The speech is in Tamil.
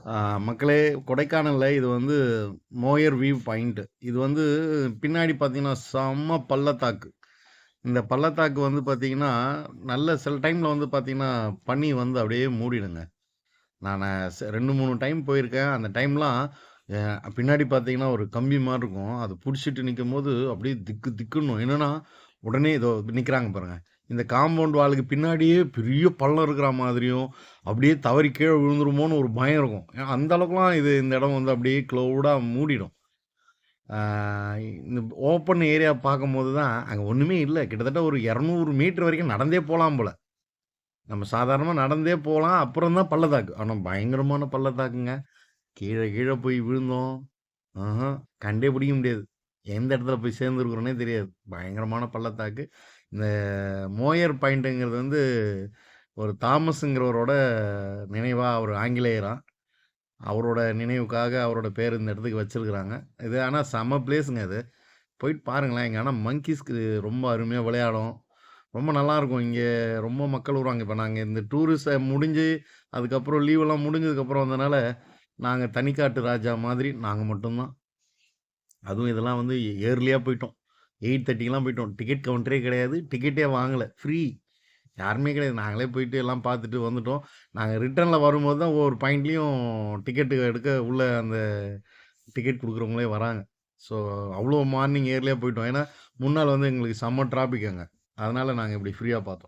ஆ, மக்களே, கொடைக்கானல்ல இது வந்து மோயர் வியூ பாயிண்ட். இது வந்து பின்னாடி பார்த்தீங்கன்னா, செம்ம பள்ளத்தாக்கு. இந்த பள்ளத்தாக்கு வந்து பார்த்தீங்கன்னா, நல்ல சில டைம்ல வந்து பார்த்தீங்கன்னா, பனி வந்து அப்படியே மூடிடுங்க. நானு 2, 3 டைம் போயிருக்கேன். அந்த டைம்லாம் பின்னாடி பார்த்தீங்கன்னா, ஒரு கம்பி மாரி இருக்கும். அத புடிச்சிட்டு நிக்கும்போது அப்படியே திக்கு திக்குன்னும். என்னன்னா, உடனே இதோ நிக்கிறாங்க பாருங்க. இந்த காம்பவுண்ட் வாலுக்கு பின்னாடியே பெரிய பள்ளம் இருக்கிற மாதிரியும், அப்படியே தவறி கீழ விழுந்துருமோன்னு ஒரு பயம் இருக்கும். ஏன்னா, அந்த அளவுக்குலாம் இந்த இடம் வந்து அப்படியே க்ளவுடா மூடிடும். ஆ இந்த ஓப்பன் ஏரியா பார்க்கும்போது தான், அங்க ஒண்ணுமே இல்ல. கிட்டத்தட்ட ஒரு 200 மீட்டர் வரைக்கும் நடந்தே போலாம் போல. நம்ம சாதாரணமா நடந்தே போலாம். அப்புறம் தான் பள்ளத்தாக்கு. ஆனா பயங்கரமான பள்ளத்தாக்குங்க. கீழ கீழ போய் விழுந்தோம். கண்டே பிடிக்க முடியாது. எந்த இடத்துல போய் சேர்ந்துருக்கிறோன்னே தெரியாது. பயங்கரமான பள்ளத்தாக்கு. இந்த மோயர் பாயிண்ட்டுங்கிறது வந்து ஒரு தாமஸ்ங்கிறவரோட நினைவா, அவர் ஆங்கிலேயராம். அவரோட நினைவுக்காக அவரோட பேர் இந்த இடத்துக்கு வச்சிருக்கிறாங்க. இது ஆனா செம்ம பிளேஸுங்க அது. போயிட்டு பாருங்களேன். இங்க ஆனா மங்கீஸ்க்கு ரொம்ப அருமையா விளையாடும். ரொம்ப நல்லாருக்கும். இங்க ரொம்ப மக்கள் வருவாங்க. இப்ப நாங்க இந்த டூரிஸ்ட் முடிஞ்சு, அதுக்கப்புறம் லீவெல்லாம் முடிஞ்சதுக்கப்புறம் வந்தனால, நாங்க தனிக்காட்டு ராஜா மாதிரி நாங்க மட்டும் தான். அதுவும் இதெல்லாம் வந்து இயர்லியா போயிட்டோம். 8:30க்கெல்லாம் போயிட்டோம். டிக்கெட் கவுண்டரே கிடையாது. டிக்கெட்டே வாங்கல. ஃப்ரீ. யாருமே கிடையாது. நாங்களே போயிட்டு எல்லாம் பார்த்துட்டு வந்துட்டோம். நாங்க ரிட்டர்ன்ல வரும்போது தான் ஒவ்வொரு பாயிண்ட்லயும் டிக்கெட் எடுக்க உள்ள அந்த டிக்கெட் குடுக்குறவங்களே வராங்க. ஸோ, அவ்வளோ மார்னிங் இயர்லியா போயிட்டோம். ஏன்னா, முன்னால வந்து எங்களுக்கு செம்ம டிராஃபிக் அங்க. அதனால நாங்க இப்படி ஃப்ரீயா பார்த்தோம்.